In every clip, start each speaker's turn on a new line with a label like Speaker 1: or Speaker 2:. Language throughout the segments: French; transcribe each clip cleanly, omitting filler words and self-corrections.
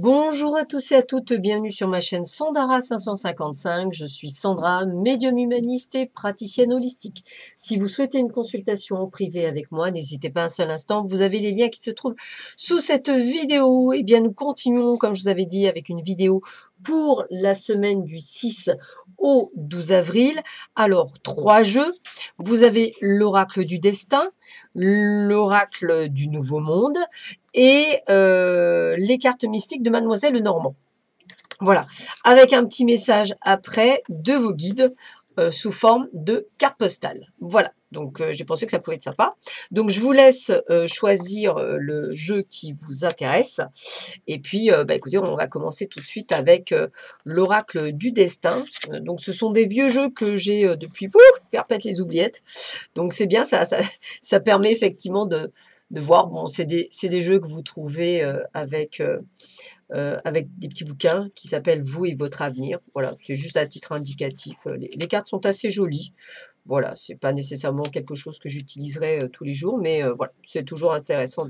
Speaker 1: Bonjour à tous et à toutes, bienvenue sur ma chaîne Sandara 555. Je suis Sandra, médium humaniste et praticienne holistique. Si vous souhaitez une consultation en privé avec moi, n'hésitez pas un seul instant, vous avez les liens qui se trouvent sous cette vidéo. Et bien nous continuons, comme je vous avais dit, avec une vidéo pour la semaine du 6 au 12 avril. Alors, 3 jeux. Vous avez l'oracle du destin, l'oracle du nouveau monde et les cartes mystiques de Mademoiselle Normand. Voilà, avec un petit message après de vos guides sous forme de carte postale. Voilà, donc j'ai pensé que ça pouvait être sympa. Donc je vous laisse choisir le jeu qui vous intéresse. Et puis, écoutez, on va commencer tout de suite avec l'oracle du destin. Donc ce sont des vieux jeux que j'ai depuis perpète les oubliettes. Donc c'est bien, ça permet effectivement de voir. Bon, c'est des jeux que vous trouvez avec des petits bouquins qui s'appellent Vous et votre avenir. Voilà, c'est juste à titre indicatif. Les cartes sont assez jolies. Voilà, c'est pas nécessairement quelque chose que j'utiliserai tous les jours, mais voilà, c'est toujours intéressant.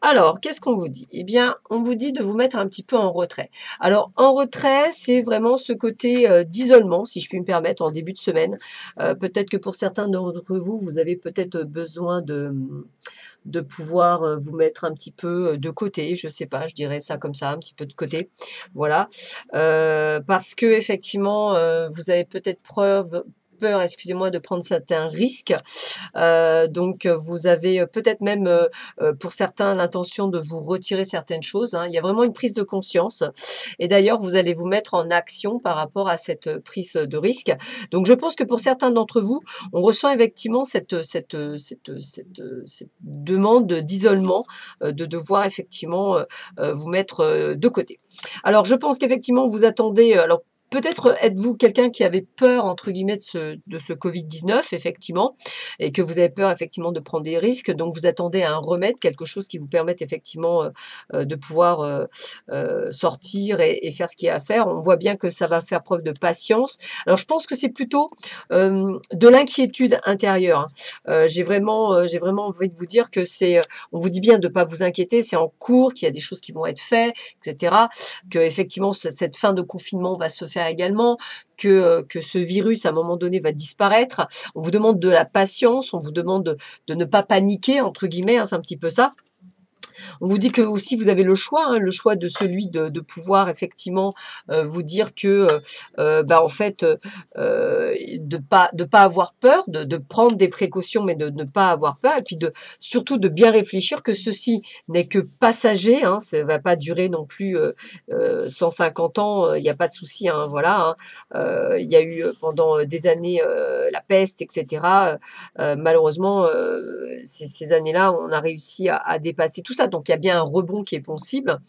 Speaker 1: Alors, qu'est-ce qu'on vous dit? Eh bien, on vous dit de vous mettre un petit peu en retrait. Alors, en retrait, c'est vraiment ce côté d'isolement, si je puis me permettre, en début de semaine. Peut-être que pour certains d'entre vous, vous avez peut-être besoin de pouvoir vous mettre un petit peu de côté, je sais pas, je dirais ça comme ça, un petit peu de côté, voilà, parce que effectivement, vous avez peut-être peur, excusez-moi, de prendre certains risques. Donc, vous avez peut-être même, pour certains, l'intention de vous retirer certaines choses, hein. Il y a vraiment une prise de conscience. Et d'ailleurs, vous allez vous mettre en action par rapport à cette prise de risque. Donc, je pense que pour certains d'entre vous, on ressent effectivement cette demande d'isolement, de devoir effectivement vous mettre de côté. Alors, je pense qu'effectivement, vous attendez, alors peut-être êtes-vous quelqu'un qui avait peur, entre guillemets, de ce Covid-19, effectivement, et que vous avez peur, effectivement, de prendre des risques. Donc, vous attendez un remède, quelque chose qui vous permette, effectivement, de pouvoir sortir et faire ce qu'il y a à faire. On voit bien que ça va faire preuve de patience. Alors, je pense que c'est plutôt de l'inquiétude intérieure, hein. J'ai vraiment envie de vous dire que on vous dit bien de ne pas vous inquiéter, c'est en cours, qu'il y a des choses qui vont être faites, etc. Que effectivement cette fin de confinement va se faire également, que ce virus à un moment donné va disparaître. On vous demande de la patience, on vous demande de ne pas paniquer, entre guillemets, hein, c'est un petit peu ça. On vous dit que aussi vous avez le choix, hein, le choix de celui de pouvoir effectivement vous dire que en fait de pas avoir peur, de prendre des précautions mais de ne pas avoir peur et puis surtout de bien réfléchir que ceci n'est que passager, hein, ça va pas durer non plus 150 ans, il n'y a pas de souci, hein, voilà, hein. Il y a eu pendant des années la peste, etc. Malheureusement, ces années-là, on a réussi à dépasser tout ça. Donc, il y a bien un rebond qui est possible.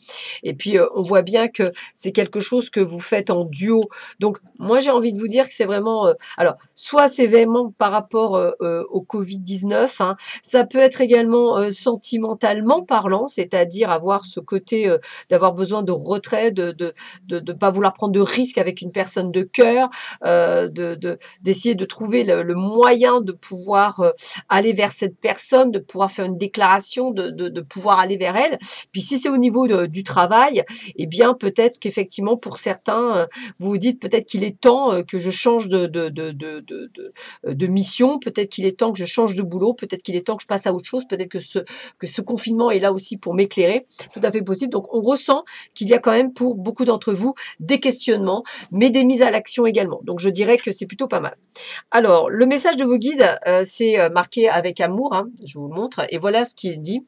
Speaker 1: Et puis, on voit bien que c'est quelque chose que vous faites en duo. Donc, moi, j'ai envie de vous dire que c'est vraiment... alors, soit c'est vraiment par rapport au Covid-19, hein, ça peut être également sentimentalement parlant, c'est-à-dire avoir ce côté d'avoir besoin de retrait, de pas vouloir prendre de risques avec une personne de cœur, d'essayer de trouver le moyen de pouvoir aller vers cette personne, de pouvoir faire une déclaration, de pouvoir aller vers elle. Puis si c'est au niveau du travail, eh bien peut-être qu'effectivement pour certains, vous vous dites peut-être qu'il est temps que je change de mission, peut-être qu'il est temps que je change de boulot, peut-être qu'il est temps que je passe à autre chose, peut-être que ce confinement est là aussi pour m'éclairer, tout à fait possible. Donc on ressent qu'il y a quand même pour beaucoup d'entre vous des questionnements, mais des mises à l'action également. Donc je dirais que c'est plutôt pas mal. Alors, le message de vos guides, c'est marqué avec amour, hein, je vous le montre, et voilà ce qui est dit.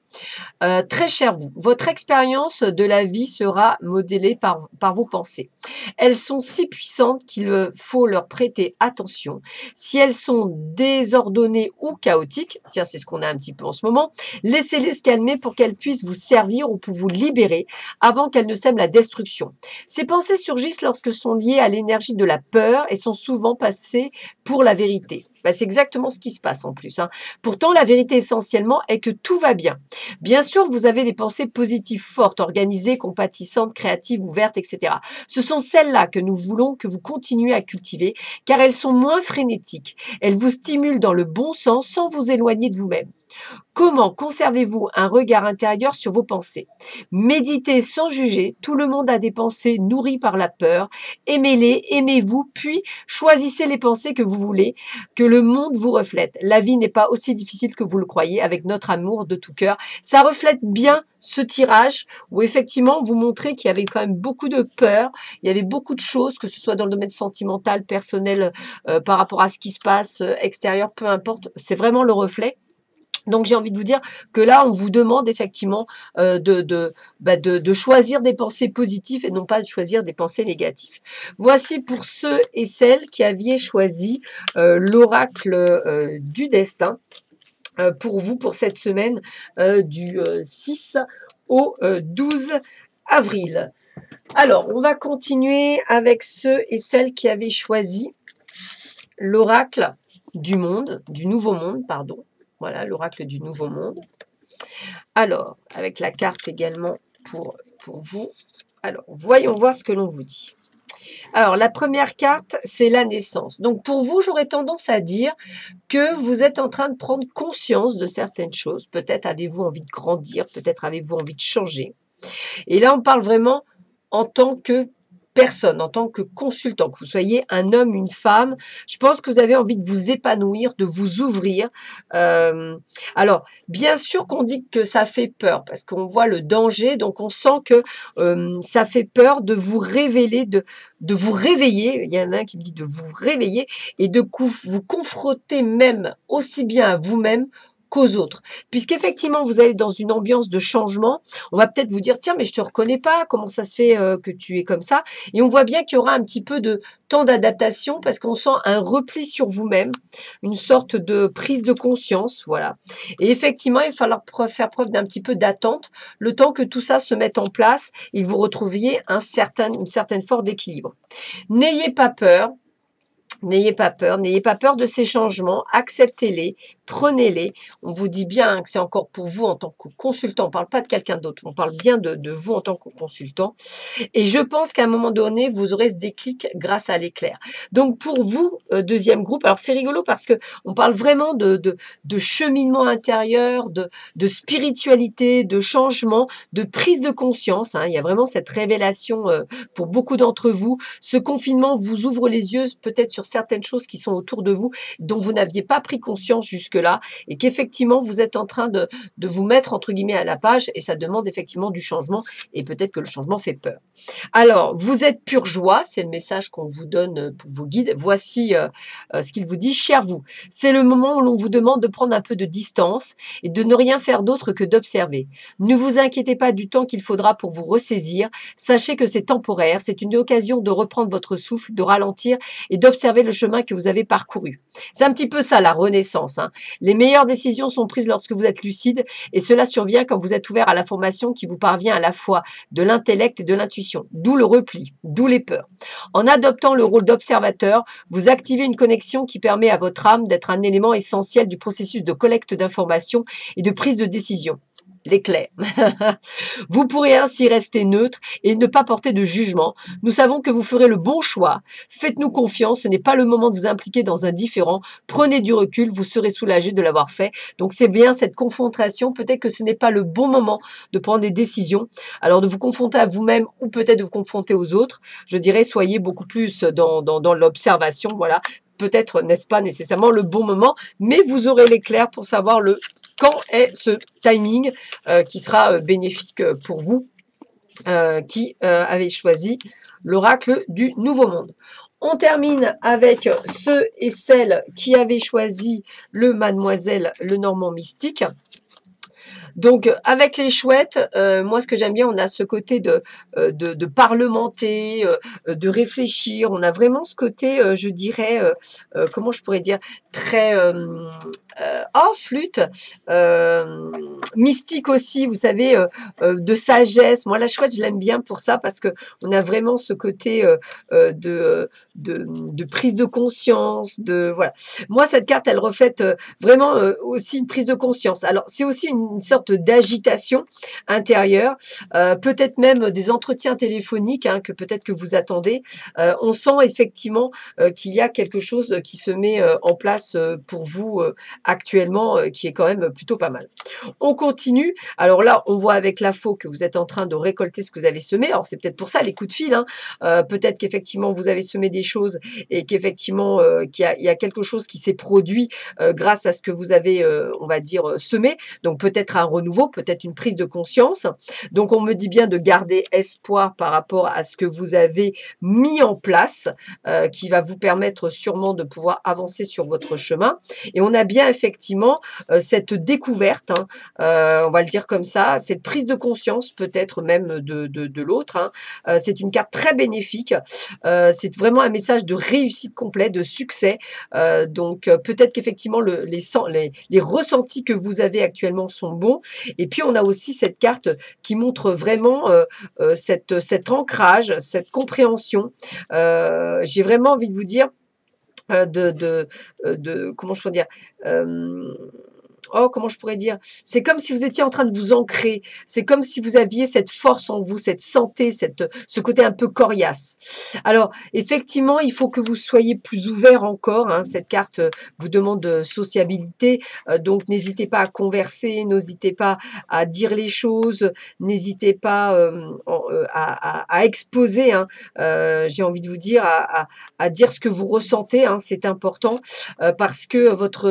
Speaker 1: Très cher vous, votre expérience de la vie sera modélée par vos pensées. Elles sont si puissantes qu'il faut leur prêter attention. Si elles sont désordonnées ou chaotiques, tiens, c'est ce qu'on a un petit peu en ce moment, laissez-les se calmer pour qu'elles puissent vous servir ou pour vous libérer avant qu'elles ne sèment la destruction. Ces pensées surgissent lorsque sont liées à l'énergie de la peur et sont souvent passées pour la vérité. C'est exactement ce qui se passe en plus, hein. Pourtant, la vérité essentiellement est que tout va bien. Bien sûr, vous avez des pensées positives fortes, organisées, compatissantes, créatives, ouvertes, etc. Ce sont celles-là que nous voulons que vous continuiez à cultiver, car elles sont moins frénétiques. Elles vous stimulent dans le bon sens sans vous éloigner de vous-même. Comment conservez-vous un regard intérieur sur vos pensées? Méditez sans juger, tout le monde a des pensées nourries par la peur. Aimez-les, aimez-vous, puis choisissez les pensées que vous voulez, que le monde vous reflète. La vie n'est pas aussi difficile que vous le croyez avec notre amour de tout cœur. Ça reflète bien ce tirage où effectivement vous montrez qu'il y avait quand même beaucoup de peur, il y avait beaucoup de choses, que ce soit dans le domaine sentimental, personnel, par rapport à ce qui se passe extérieur, peu importe, c'est vraiment le reflet. Donc j'ai envie de vous dire que là, on vous demande effectivement de choisir des pensées positives et non pas de choisir des pensées négatives. Voici pour ceux et celles qui aviez choisi l'oracle du destin pour vous pour cette semaine du 6 au 12 avril. Alors, on va continuer avec ceux et celles qui avaient choisi l'oracle du monde, du nouveau monde, pardon. Voilà, l'oracle du nouveau monde. Alors, avec la carte également pour vous. Alors, voyons voir ce que l'on vous dit. Alors, la première carte, c'est la naissance. Donc, pour vous, j'aurais tendance à dire que vous êtes en train de prendre conscience de certaines choses. Peut-être avez-vous envie de grandir, peut-être avez-vous envie de changer. Et là, on parle vraiment en tant que personne, en tant que consultant, que vous soyez un homme, une femme. Je pense que vous avez envie de vous épanouir, de vous ouvrir. Alors, bien sûr qu'on dit que ça fait peur, parce qu'on voit le danger, donc on sent que ça fait peur de vous révéler, de vous réveiller. Il y en a un qui me dit de vous réveiller et de vous confronter même aussi bien à vous-même qu'aux autres. Puisqu'effectivement, vous allez dans une ambiance de changement, on va peut-être vous dire, tiens, mais je te reconnais pas, comment ça se fait que tu es comme ça? Et on voit bien qu'il y aura un petit peu de temps d'adaptation parce qu'on sent un repli sur vous-même, une sorte de prise de conscience, voilà. Et effectivement, il va falloir faire preuve d'un petit peu d'attente, le temps que tout ça se mette en place et que vous retrouviez une certaine forme d'équilibre. N'ayez pas peur. N'ayez pas peur de ces changements, acceptez-les, prenez-les. On vous dit bien que c'est encore pour vous en tant que consultant, on ne parle pas de quelqu'un d'autre, on parle bien de vous en tant que consultant. Et je pense qu'à un moment donné, vous aurez ce déclic grâce à l'éclair. Donc pour vous, deuxième groupe, alors c'est rigolo parce que on parle vraiment de cheminement intérieur, de spiritualité, de changement, de prise de conscience. Hein. Il y a vraiment cette révélation pour beaucoup d'entre vous. Ce confinement vous ouvre les yeux peut-être sur certaines choses qui sont autour de vous, dont vous n'aviez pas pris conscience jusque-là, et qu'effectivement, vous êtes en train de vous mettre, entre guillemets, à la page, et ça demande effectivement du changement, et peut-être que le changement fait peur. Alors, vous êtes pure joie, c'est le message qu'on vous donne pour vos guides. Voici ce qu'il vous dit, cher vous. C'est le moment où l'on vous demande de prendre un peu de distance et de ne rien faire d'autre que d'observer. Ne vous inquiétez pas du temps qu'il faudra pour vous ressaisir. Sachez que c'est temporaire, c'est une occasion de reprendre votre souffle, de ralentir et d'observer le chemin que vous avez parcouru. C'est un petit peu ça, la renaissance. Hein. Les meilleures décisions sont prises lorsque vous êtes lucide et cela survient quand vous êtes ouvert à l'information qui vous parvient à la fois de l'intellect et de l'intuition. D'où le repli, d'où les peurs. En adoptant le rôle d'observateur, vous activez une connexion qui permet à votre âme d'être un élément essentiel du processus de collecte d'informations et de prise de décision. L'éclair. Vous pourrez ainsi rester neutre et ne pas porter de jugement. Nous savons que vous ferez le bon choix. Faites-nous confiance, ce n'est pas le moment de vous impliquer dans un différend. Prenez du recul, vous serez soulagé de l'avoir fait. Donc c'est bien cette confrontation. Peut-être que ce n'est pas le bon moment de prendre des décisions. Alors de vous confronter à vous-même ou peut-être de vous confronter aux autres. Je dirais soyez beaucoup plus dans l'observation. Voilà. Peut-être n'est-ce pas nécessairement le bon moment, mais vous aurez l'éclair pour savoir quand est ce timing qui sera bénéfique pour vous qui avez choisi l'oracle du Nouveau Monde. On termine avec ceux et celles qui avaient choisi le Mademoiselle Lenormand Mystique. Donc, avec les chouettes, moi, ce que j'aime bien, on a ce côté de parlementer, de réfléchir. On a vraiment ce côté, je dirais, comment je pourrais dire, très... flûte. mystique aussi, vous savez, de sagesse. Moi, la chouette, je l'aime bien pour ça parce que on a vraiment ce côté de prise de conscience, de voilà. Moi, cette carte, elle reflète vraiment aussi une prise de conscience. Alors, c'est aussi une sorte d'agitation intérieure, peut-être même des entretiens téléphoniques hein, que peut-être que vous attendez. On sent effectivement qu'il y a quelque chose qui se met en place pour vous actuellement, qui est quand même plutôt pas mal. On continue. Alors là, on voit avec la faux que vous êtes en train de récolter ce que vous avez semé. Alors, c'est peut-être pour ça les coups de fil. Hein. Peut-être qu'effectivement, vous avez semé des choses et qu'effectivement, il y a quelque chose qui s'est produit grâce à ce que vous avez, on va dire, semé. Donc, peut-être un renouveau, peut-être une prise de conscience. Donc, on me dit bien de garder espoir par rapport à ce que vous avez mis en place, qui va vous permettre sûrement de pouvoir avancer sur votre chemin. Et on a bien effectivement cette découverte, hein, on va le dire comme ça, cette prise de conscience peut-être même de l'autre. Hein. C'est une carte très bénéfique. C'est vraiment un message de réussite complète, de succès. Donc peut-être qu'effectivement les ressentis que vous avez actuellement sont bons. Et puis on a aussi cette carte qui montre vraiment cet ancrage, cette compréhension. J'ai vraiment envie de vous dire comment je pourrais dire oh, comment je pourrais dire? C'est comme si vous étiez en train de vous ancrer. C'est comme si vous aviez cette force en vous, cette santé, ce côté un peu coriace. Alors, effectivement, il faut que vous soyez plus ouvert encore. Hein. Cette carte vous demande de sociabilité. Donc, n'hésitez pas à converser, n'hésitez pas à dire les choses, n'hésitez pas à exposer. Hein. J'ai envie de vous dire, à dire ce que vous ressentez. Hein. C'est important parce que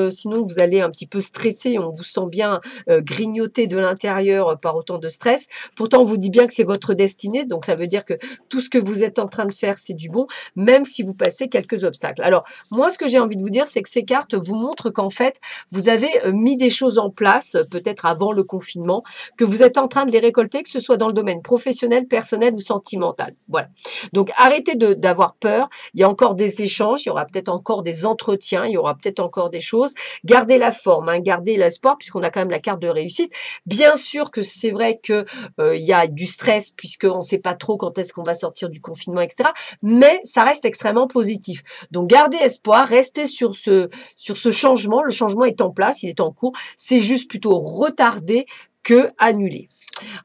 Speaker 1: sinon, vous allez un petit peu stresser. On vous sent bien grignoté de l'intérieur par autant de stress. Pourtant, on vous dit bien que c'est votre destinée, donc ça veut dire que tout ce que vous êtes en train de faire, c'est du bon, même si vous passez quelques obstacles. Alors, moi, ce que j'ai envie de vous dire, c'est que ces cartes vous montrent qu'en fait, vous avez mis des choses en place, peut-être avant le confinement, que vous êtes en train de les récolter, que ce soit dans le domaine professionnel, personnel ou sentimental. Voilà. Donc, arrêtez d'avoir peur. Il y a encore des échanges, il y aura peut-être encore des entretiens, il y aura peut-être encore des choses. Gardez la forme, hein, gardez l'espoir, puisqu'on a quand même la carte de réussite. Bien sûr que c'est vrai que il y a du stress, puisqu'on ne sait pas trop quand est-ce qu'on va sortir du confinement, etc. Mais ça reste extrêmement positif. Donc, gardez espoir, restez sur ce changement. Le changement est en place, il est en cours. C'est juste plutôt retardé que annulé.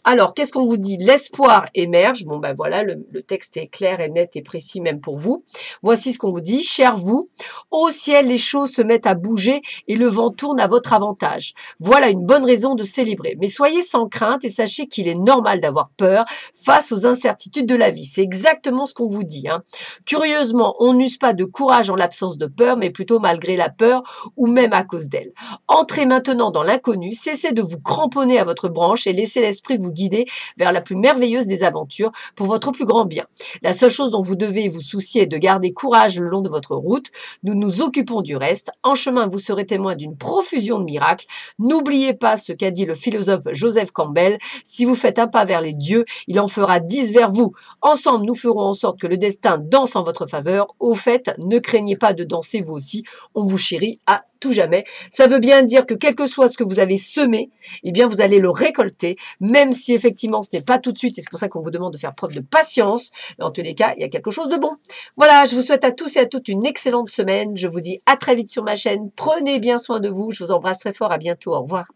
Speaker 1: Alors, qu'est-ce qu'on vous dit? L'espoir émerge. Bon, ben voilà, le texte est clair et net et précis même pour vous. Voici ce qu'on vous dit. Cher vous, au ciel, les choses se mettent à bouger et le vent tourne à votre avantage. Voilà une bonne raison de célébrer. Mais soyez sans crainte et sachez qu'il est normal d'avoir peur face aux incertitudes de la vie. C'est exactement ce qu'on vous dit. Hein. Curieusement, on n'use pas de courage en l'absence de peur, mais plutôt malgré la peur ou même à cause d'elle. Entrez maintenant dans l'inconnu, cessez de vous cramponner à votre branche et laissez l'esprit vous guider vers la plus merveilleuse des aventures pour votre plus grand bien. La seule chose dont vous devez vous soucier est de garder courage le long de votre route. Nous nous occupons du reste. En chemin, vous serez témoin d'une profusion de miracles. N'oubliez pas ce qu'a dit le philosophe Joseph Campbell. Si vous faites un pas vers les dieux, il en fera 10 vers vous. Ensemble, nous ferons en sorte que le destin danse en votre faveur. Au fait, ne craignez pas de danser vous aussi. On vous chérit à tout jamais. Ça veut bien dire que quel que soit ce que vous avez semé, eh bien, vous allez le récolter, même si effectivement ce n'est pas tout de suite, et c'est pour ça qu'on vous demande de faire preuve de patience, mais en tous les cas, il y a quelque chose de bon. Voilà, je vous souhaite à tous et à toutes une excellente semaine, je vous dis à très vite sur ma chaîne, prenez bien soin de vous, je vous embrasse très fort, à bientôt, au revoir.